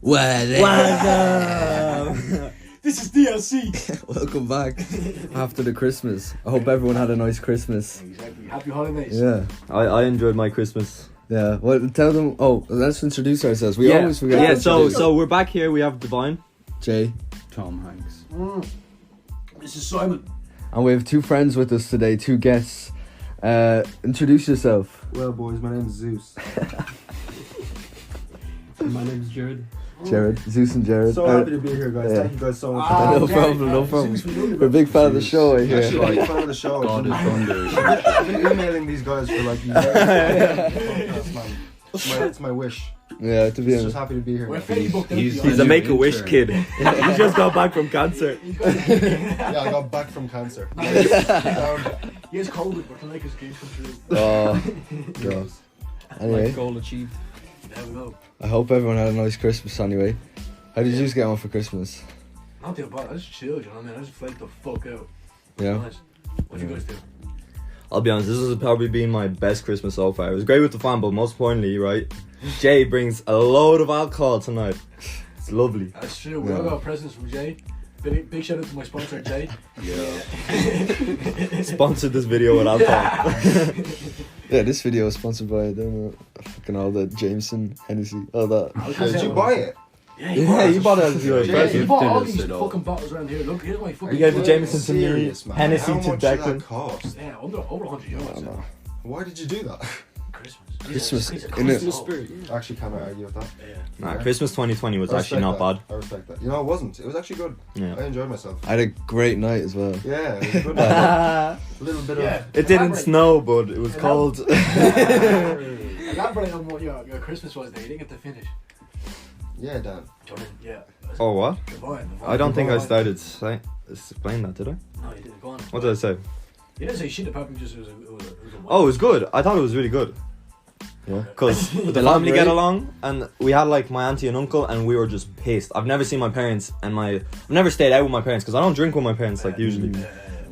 Welcome. This is DLC. Welcome back after the Christmas. I hope everyone had a nice Christmas. Exactly. Happy holidays. Yeah. I enjoyed my Christmas. Yeah. Well, tell them. Oh, let's introduce ourselves. We always forget. Yeah. to So introduce. we're back here. We have Divine. Jay. Tom Hanks. This is Simon. And we have two friends with us today, two guests. Introduce yourself. Well, boys, my name is Zeus. My name's Jared. Jared. Zeus and Jared. So happy to be here, guys. yeah. Thank you guys so much. No problem. We're a big fan of the show, I hear. Actually, I'm a fan of the show. God is thunder. I've been emailing these guys for like years. Podcast, man. It's my wish. Yeah, to be I'm honest. just happy to be here. We're fairly booked out. He's a Make-A-Wish kid. He just got back from cancer. Yeah, I got back from cancer. He has COVID, but can make his dreams come true. Oh, God. Anyway, Goal achieved. There we go. I hope everyone had a nice Christmas anyway. How did you just get on for Christmas? Not too bad. I just chilled, you know what I mean? I just flaked the fuck out. Yeah. Nice. What'd you guys do? I'll be honest, this has probably been my best Christmas so far. It was great with the fam, but most importantly, right, Jay brings a load of alcohol tonight. It's lovely. That's true. We all got presents from Jay. Big shout out to my sponsor, Jay. Yeah. Sponsored this video with alcohol. Yeah, this video is sponsored by, I don't know, fucking all the Jameson, Hennessy, all that. Did you buy it? Yeah, you bought it as your Yeah, present. You bought all Gifted us these it all. fucking bottles around here. Look, here's my fucking... You gave the Are Jameson to me, serious, man? Hennessy How to much did Declan. that cost? Yeah, over 100 euros. Why did you do that? Christmas. Christmas, It's a innit? Christmas spirit. I actually can't argue with that. Yeah. Nah, Christmas 2020 was I actually respect not that. bad. I respect that. You know, it wasn't. It was actually good. Yeah. I enjoyed myself. I had a great night as well. Yeah, it was good. A little bit Yeah. It didn't snow, but it was cold. Elaborate on what your Christmas was there. You didn't get to finish. Yeah, Dan. Jordan, yeah. Oh, what? Divine. I don't think I started explain that, did I? No, you didn't. Go on. What did I say? You didn't say shit apart from just it was a Oh, it was good. I thought it was really good. Yeah. Because the family get along, and we had like my auntie and uncle, and we were just pissed. I've never seen my parents, and I've never stayed out with my parents because I don't drink with my parents like usually.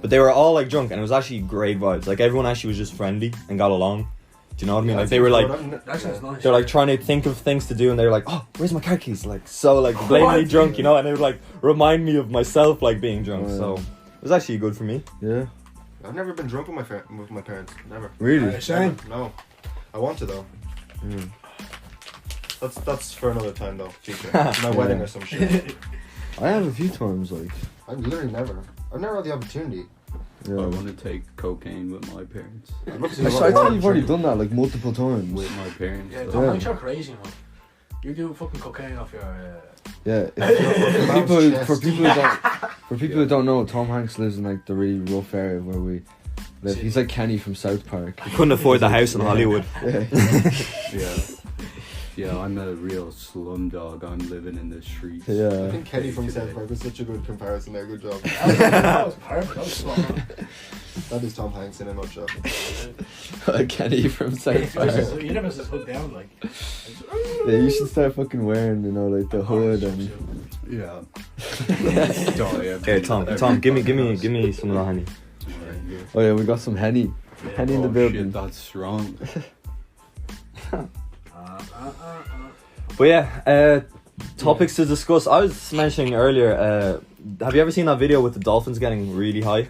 But they were all like drunk, and it was actually great vibes. Like everyone actually was just friendly and got along. Do you know what I mean? Like they were like, That sounds nice. they're like trying to think of things to do, and they're like, oh, where's my car keys? Like so like blatantly drunk, you know, and they would like remind me of myself like being drunk. Oh, yeah. So it was actually good for me. Yeah. I've never been drunk with my parents. Never. Really? Shane. No. I want to though. Mm. That's for another time though. Future. My wedding or some shit. I have a few times, like. I've literally never. I've never had the opportunity. I Yeah. want to take cocaine with my parents. I'd love to do Actually, I a lot thought of you've already drinking. done that like multiple times. With my parents. Yeah, though. Tom Yeah. Hanks, you're crazy, man. You do fucking cocaine off your... Yeah. Mouth's For chest. people who don't know, Tom Hanks lives in like the really rough area where we live. He's like Kenny from South Park. Couldn't afford the house in Hollywood. Yeah. Yeah, I'm a real slum dog. I'm living in the streets. I Yeah. think Kenny from South Park was such a good comparison there. Good job. That was perfect. That was spot on. That is Tom Hanks in a nutshell. Kenny from South Park. You never just hook down, like... Yeah, you should start fucking wearing, you know, like the hood and. Yeah. Sorry, Okay, Tom, give me some of that honey. Oh yeah, we got some Henny. Henny in the building. Shit, that's strong. But yeah, topics to discuss. I was mentioning earlier, have you ever seen that video with the dolphins getting really high?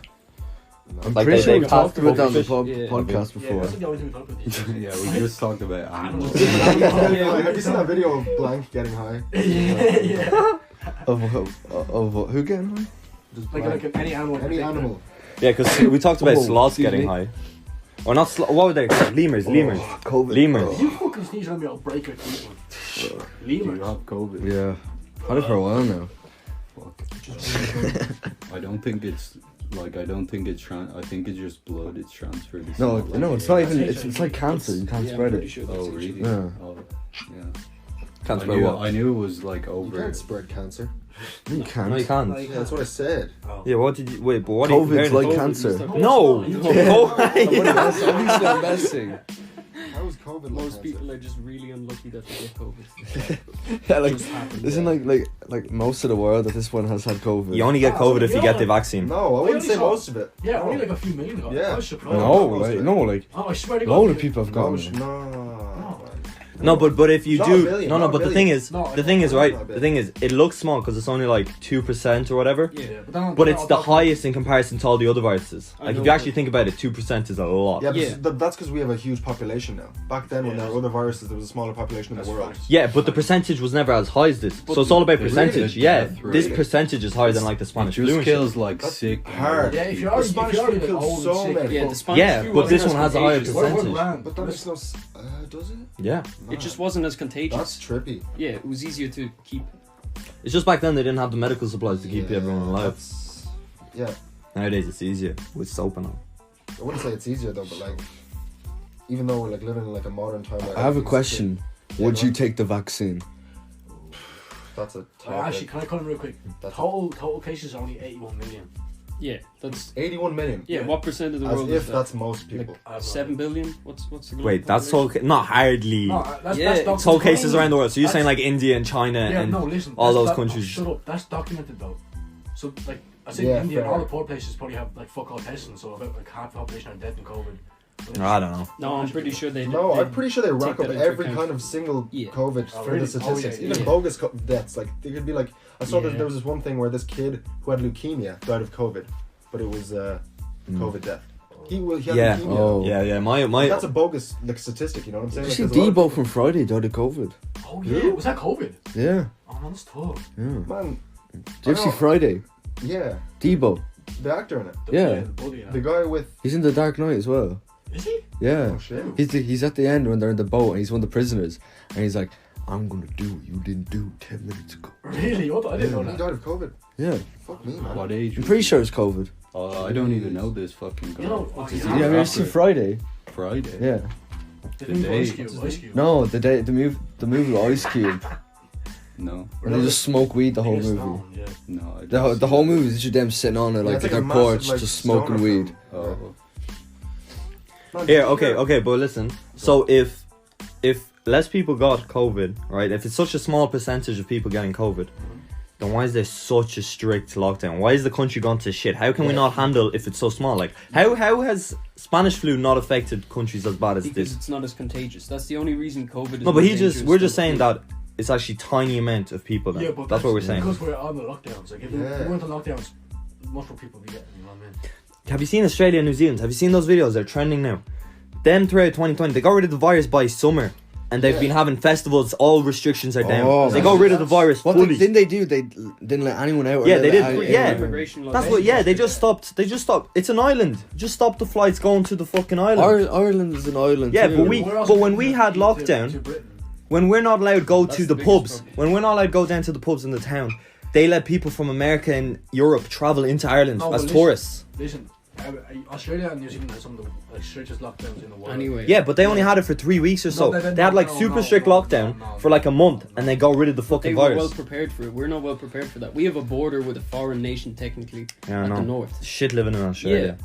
I'm Like pretty they- sure they we talked about that on the Yeah. podcast Yeah, before. that's the only thing we talk about these days. Yeah, we just talked about animals. Have you seen that video of Blank getting high? Yeah. Of who getting high? Just Like Blank. any animal. in Any particular. animal. Yeah, because we talked about Oh, sloths excuse getting me? high. Or not what were they called? Lemurs. COVID. Lemurs. You fucking sneeze on me, I'll break your teeth, man. Do you Lemurs. have COVID? Yeah. Had it for a while now. Fuck. I don't think it's like I think it's just blood. It's transferred. It's No, not like no, it's not even. It's like cancer. You can't spread it. Oh really? Yeah. Oh, yeah. Can't I spread knew, what? I knew it was like You over. can't spread cancer. You can't. No, you can't. Like, Yeah, that's what I said. Yeah, what did you wait? But what? are you COVID's comparing like it cancer. to? No. Obviously, I'm messing. How is COVID like Most cancer? people are just really unlucky that they get COVID. Yeah, like Just happened. isn't like most of the world at this point has had COVID. You only get COVID if you get the vaccine. No, I wouldn't say saw- most of it. Yeah, only like a few million got it. Yeah. I was surprised. No, like no, like Oh, I swear to a God. load of people have gotten it. No. No, but if you Not a do, billion, no, not a but the billion. thing is, No, the thing is, right? not a The thing is, it looks small because it's only like 2% or whatever. Yeah. But it's the highest in comparison to all the other viruses. I Like know, if you actually but- think about it, 2% is a lot. Yeah, Yeah. but that's because we have a huge population now. Back then, when Yeah. there were other viruses, there was a smaller population in That's the world. facts. Yeah, but the percentage was never as high as this. So it's all about Really? percentage. Yeah, That's right. this percentage is higher than like the It Spanish flu. just and shit. kills like That's sick. hard. Yeah, if The you're already, Spanish if you're already flu like killed old so and sick, many. Yeah, fuck. the Spanish Yeah, flu but wasn't this as one has a higher contagious. percentage. But that makes no does it? Yeah, It just wasn't as contagious. That's trippy. Yeah, it was easier to keep. it's just back then they didn't have the medical supplies to keep Yeah, everyone alive. that's- Yeah, Nowadays it's easier with soap and all. I wouldn't say it's easier though, but like, even though we're like living in like a modern time. where I have a everything's question. Yeah, Would go you on. take the vaccine? That's a Actually, topic. can I call him real quick? That's Total cases are only 81 million. Yeah, that's 81 million. yeah. What percent of the As world if is that? that's most people. I have no 7 idea. billion. What's the global Wait, that's all. population? Not hardly. No, that's, Yeah, that's It's all cases documented. around the world. So you're saying That's- like India and China Yeah, and no, listen. all that's those doc- countries. Shut up. That's documented though. So like I said, Yeah, India and fair. all the poor places probably have like fuck all testing. So about like half the population are dead in COVID. But I don't know. No, I'm pretty sure they. No, they I'm pretty sure they rack take up that into every account. kind of single Yeah. COVID Oh, for really? the statistics. Oh, yeah, Even yeah. bogus deaths. Like, they could be like, I saw that Yeah. there was this one thing where this kid who had leukemia died of COVID, but it was COVID death. He had Yeah. leukemia. Oh. Yeah. My That's a bogus like statistic, you know what I'm saying? Did you Like, see there's a lot of Debo people- from Friday died of COVID? oh yeah, was that COVID? Yeah. Oh man, that's tough. Yeah. Man, Did you ever I see know. Friday? yeah, The the actor in it, Yeah. The buddy, the guy with He's in the Dark Knight as well. Is he? Yeah. oh shit, He's at the end when they're in the boat and he's one of the prisoners and he's like, I'm gonna do what you didn't do 10 minutes ago. Really? What? I didn't know he that. died of COVID. Yeah. Fuck me, man. What age? I'm was pretty it? sure it's COVID. I don't even know this fucking guy. You know, What's you his know- name? Yeah, have you ever seen Friday? Friday. Yeah. The thing with day. Ice Cube, Ice Cube. No, the movie with Ice Cube. No, And they just smoke weed the whole Biggest movie. stone, yeah. no. I The, didn't the see whole that. movie is just them sitting on it Yeah, like it's at like a their massive, porch like, just smoking stoner weed. film. Oh, Man, Here, did you hear- okay, but listen. So if less people got COVID, right? If it's such a small percentage of people getting COVID, then why is there such a strict lockdown? Why is the country gone to shit? How can we Yeah. not handle if it's so small? Like how has Spanish flu not affected countries as bad as because this? it's not as contagious. That's the only reason COVID is. No, but more we're dangerous just than saying flu. that it's actually tiny amount of people. Then. Yeah, but that's what we're saying. Because we're on the lockdowns. Like if Yeah. we weren't on lockdowns, much more people would be getting. You know what I mean? Have you seen Australia and New Zealand? Have you seen those videos? They're trending now. Them throughout 2020, they got rid of the virus by summer, and they've Yeah. been having festivals. All restrictions are down. Oh, they man. got rid of the virus What fully. didn't they do? They didn't let anyone out. or Yeah, let they did, any- yeah. anyone- Immigration laws. That's what. Yeah, they just stopped. It's an island. Just stop the flights going to the fucking island. Ireland is an island. Yeah, too. but we- We're also when we giving had the key lockdown- to Britain. When we're not allowed to go That's to the the biggest pubs, problem. when we're not allowed to go down to the pubs in the town, they let people from America and Europe travel into Ireland No, as but tourists. Listen, Australia and New Zealand had some of the like strictest lockdowns in the world. Anyway. Yeah, but they only had it for 3 weeks or so. No, They had like super strict lockdown for like a month, and they got rid of the They fucking were well virus. prepared for it. We're not well prepared for that. We have a border with a foreign nation technically Yeah, I at know. the north. Shit living in Australia.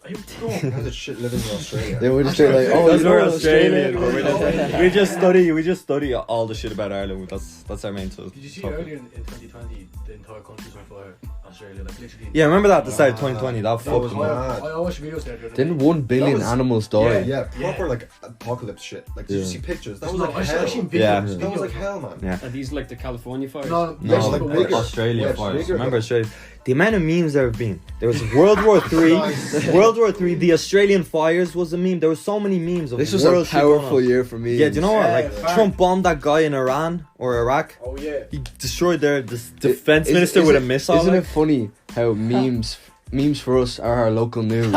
Are you going? How's it shit living in Australia? They were just like, oh, Because you we're know Australian. Australia. We just study all the shit about Ireland. That's our main tool. Did you see earlier in 2020 the entire country's on fire? Australia, like literally. Yeah, remember that at the start of 2020? That That fucked was them mad. up. I watched videos there. the other Didn't day. 1 billion That was- animals die? Yeah, proper Yeah. like apocalypse shit. Like, did you Yeah. see pictures? That No, was like I hell. seen Yeah. videos. That was like hell, man. Yeah. Are these like the California fires? No, Yeah, No, like but bigger. Australia Yeah, fires. bigger. Remember Australia? The amount of memes there have been. There was World War Three. Nice. World War Three. The Australian fires was a meme. There were so many memes of This was world a shit going powerful on. year for me. Yeah, do you know what? Yeah, Like fact. Trump bombed that guy in Iran or Iraq. Oh yeah. He destroyed their defense Is- minister is with it- a missile. Isn't like. it funny how memes for us are our local news?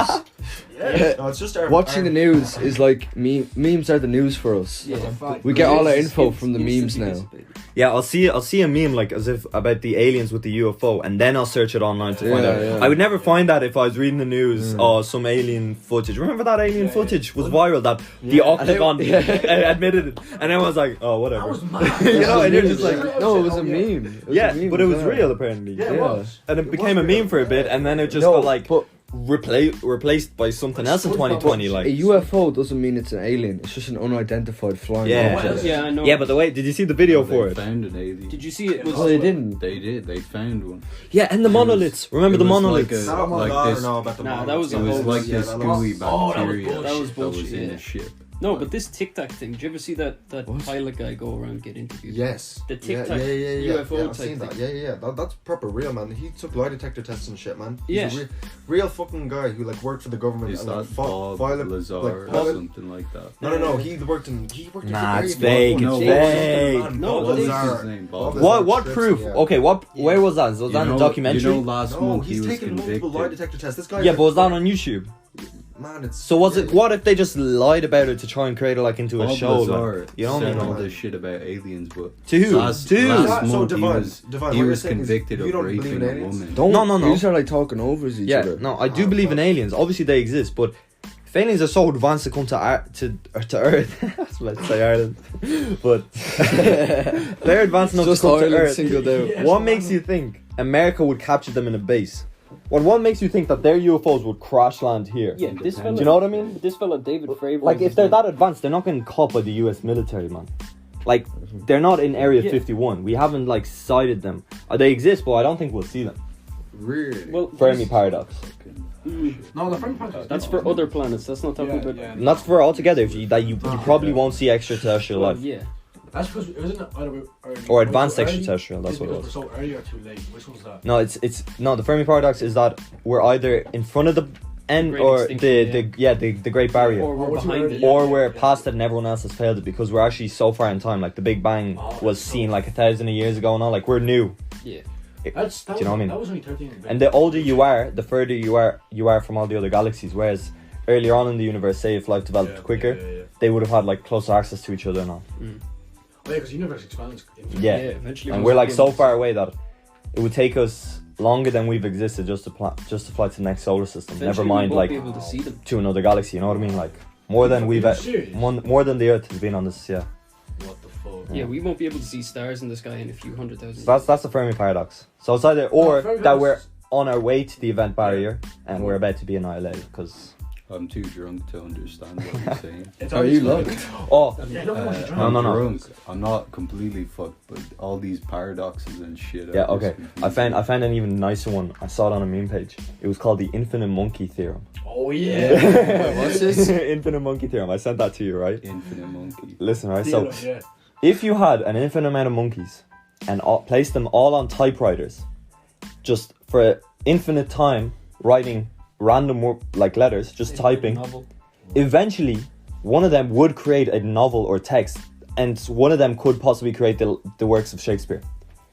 Yeah. No, it's just our Watching the news is like memes are the news for us. Yeah. We get all our It's info from the memes instantly now. dissipated. Yeah, I'll see a meme like as if about the aliens with the UFO, and then I'll search it online to find Yeah, out. yeah. I would never find that if I was reading the news Mm. or some alien footage. Remember that alien Yeah, footage yeah. was viral that the Yeah. Octagon And it- admitted it, and everyone was like, oh That whatever. was mad. You know, and you're just like, no, it was a Oh, meme. yeah. It was Yeah, a meme but it was as well. real apparently. Yeah, it Yeah. was. And it It became a was meme real. for a bit, and then it just No, got like but replaced by something else in But 2020. a Like, UFO doesn't mean it's an alien. It's just an unidentified flying Yeah. object. Yeah, I know. yeah, but the way did you see the video for They it? found an alien. Did you see it? Was Oh, they didn't. They did. They found one. Yeah, and the monoliths. Remember It the was monoliths? like a- Oh my like God, this- no, about the Nah, monoliths. that was It a was hoax. like Yeah, this that was- gooey Oh, that was bacteria bullshit. That was that was bullshit, in yeah. the ship. No, but this Tic Tac thing. Did you ever see that What? pilot guy go around get interviewed? Yes. The Tic Yeah, Tac yeah. UFO I've type seen that. thing. Yeah. That's proper real, man. He took lie detector tests and shit, man. He's Yeah. a real fucking guy who like worked for the government Is and that like Bob file Lazar like, or file- something like that? No. He worked in. Nah, it's very fake. long. It's No, fake. No, Bob but they- Lazar. His name, Bob Bob. Lazar What trips, proof? yeah. Okay, where was that? Was that in a documentary? You know, last No, month he he's was taken multiple lie convicted. detector tests. This guy. Yeah, but was that on YouTube? Man, it's. So was yeah, it? What if they just lied about it to try and create it like into a Bob show? Lazar Like, you know what I said mean? all Like- this shit about aliens, but To who? last To who? month So, he Divine, was what he you're was saying is convicted you of don't believe raping in a aliens? woman. Don't. No. You start like talking over each Yeah, other. no, I do believe in aliens. Obviously, they exist, but if aliens are so advanced to come to Earth, I was about to say Ireland, but they're advanced enough Just to come to Ireland Earth. singled out. Yeah. What makes you think America would capture them in a base? What makes you think that their UFOs would crash land here? Yeah, this fella. Do you know what I mean? This fella David Fravor. Like, if they're that advanced, they're not getting caught by the US military, man. Like, they're not in Area Yeah. 51. We haven't, like, sighted them. They exist, but I don't think we'll see them. Really? well, Fermi paradox. No, the front part. that's for other planets. That's not talking about. And that's for altogether. You probably won't see extraterrestrial Well, life. yeah. That's because it wasn't either early Or advanced too early, extraterrestrial, that's what it because was. we're so early or too late. Which one's that? No, no. The Fermi paradox is that we're either in front of the end Great or extinction, the Great Barrier, Or we're Or behind too it. early. or Yeah, we're yeah. past it and everyone else has failed it because we're actually so far in time. Like the Big Bang Oh, was that's seen so- like 1,000 years ago and all. Like we're new. Yeah. Do you know what I mean? That was only 13. And the older you are, the further you are from all the other galaxies. Whereas earlier on in the universe, say if life developed quicker, they would have had like closer access to each other and all. Oh, yeah, because the universe expands. Yeah. Eventually. And we'll we're like be so able to far see- away that it would take us longer than we've existed just to fly to the next solar system. Never eventually mind we won't like be able to see them. to another galaxy. You know what I mean? Like more than we've Serious? more than the Earth has been on this. Yeah, What the fuck? Yeah, we won't be able to see stars in the sky in a few 100,000. so that's the Fermi paradox. So it's either or Fermi that paradox we're is- on our way to the event barrier and we're about to be annihilated because I'm too drunk to understand what you're saying. It's Are always you like- locked? oh Yeah, don't want to No, drown. no, no. Drunk. I'm not completely fucked, but all these paradoxes and shit. yeah are just okay. I confusing. found an even nicer one. I saw it on a meme page. It was called the infinite monkey theorem. Oh yeah. What's this? Infinite monkey theorem. I sent that to you, right? Infinite monkey. Listen, right. So Yeah. if you had an infinite amount of monkeys and placed them all on typewriters, just for infinite time writing random like letters, just typing, Novel. eventually one of them would create a novel or text, and one of them could possibly create the works of Shakespeare.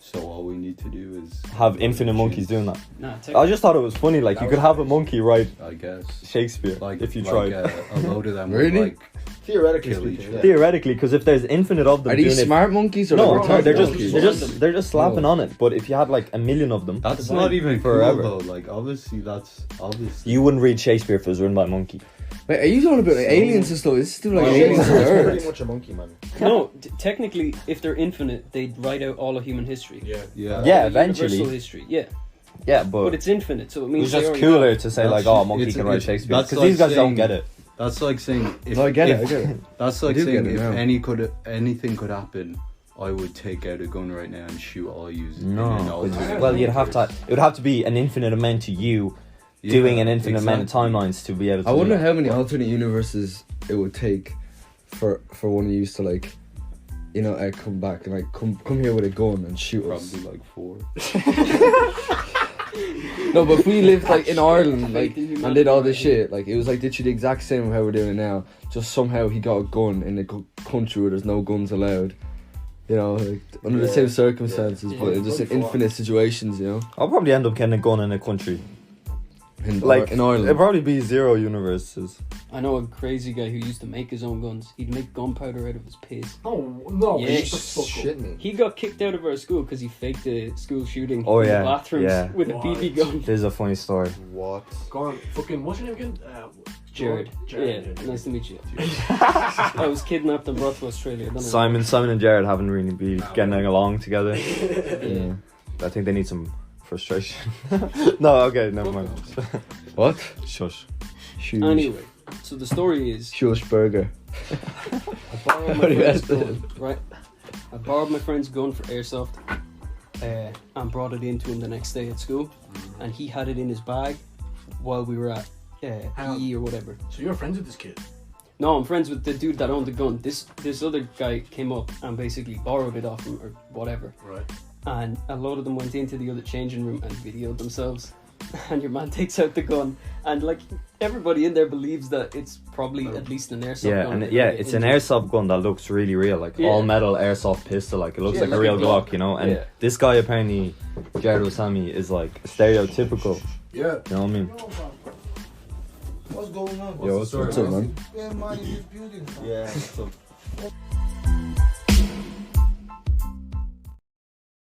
So all we need to do is Have infinite monkeys doing that. Nah, I just thought it was funny. Like That you could was have a nice. monkey write I guess. Shakespeare Like if you like, tried. a load of them Really? would like Theoretically Kill each speaking, other. yeah. Theoretically, because if there's infinite of them Are doing these it, smart monkeys or no, like retarded they're monkeys? they're just slapping No. on it. But if you had like a million of them, that's not even Forever. cool though. Like obviously that's obviously you wouldn't read Shakespeare if it was written by a monkey. Wait, are you talking about like aliens and stuff? This is still like Well, aliens on Shakespeare's pretty Earth. much a monkey, man. No, technically, if they're infinite, they'd write out all of human history. Yeah. yeah. Yeah, All the eventually. Universal history, yeah. Yeah, But it's infinite, so it it means was they just already cooler have- to say That's- like, oh, a monkey it's- can write it's- Shakespeare that's because like these guys don't saying- get it. That's like saying if, No, I get it. if- I get it. That's like I do saying get it if now. anything could happen, I would take out a gun right now and shoot all you. No, well, you'd have to. It would have to be an infinite amount to you, doing an infinite amount of timelines to be able to. I do wonder it. how many alternate universes it would take for one of you to like, you know, come back and like come here with a gun and shoot us. Probably like 4. No, but if we lived like in Ireland, like, Faith in and did all humanity, this shit, like it was like literally the exact same of how we're doing it now. Just somehow he got a gun in a country where there's no guns allowed. You know, like under the Yeah. same circumstances, Yeah. but it's just in infinite situations. You know, I'll probably end up getting a gun in a country in like in Ireland. It'd probably be 0 universes. I know a crazy guy who used to make his own guns. He'd make gunpowder out of his piss. No. Yeah. shut the fuck up. Shit me. He got kicked out of our school because he faked a school shooting Oh, in yeah, the bathrooms yeah. with a What? BB gun. This is a funny story. What? Go on, fucking, what's your name again? Jared. Jared. Yeah, nice to meet you. I was kidnapped and brought to Australia. I don't know. Simon and Jared haven't really been getting along together. Yeah. I think they need some frustration. No, okay, never mind. What? Shush. Shush. Anyway, so the story is Shush burger. I borrowed my friend's gun, right? I borrowed my friend's gun for airsoft and brought it into him the next day at school, and he had it in his bag while we were at PE or whatever. So you're friends with this kid? No, I'm friends with the dude that owned the gun. This other guy came up and basically borrowed it off him or whatever. Right. And a load of them went into the other changing room and videoed themselves. And your man takes out the gun, and like everybody in there believes that it's probably at least an airsoft Yeah, gun. and it's an airsoft gun that looks really real, like Yeah. all metal airsoft pistol, like it looks Yeah, like a like real a Glock, Glock. you know. And Yeah. this guy apparently, Jared Osami, is like stereotypical. Yeah. You know what I mean? What's going on? Yo, what's up, man? Yeah, man, in this building. Yeah.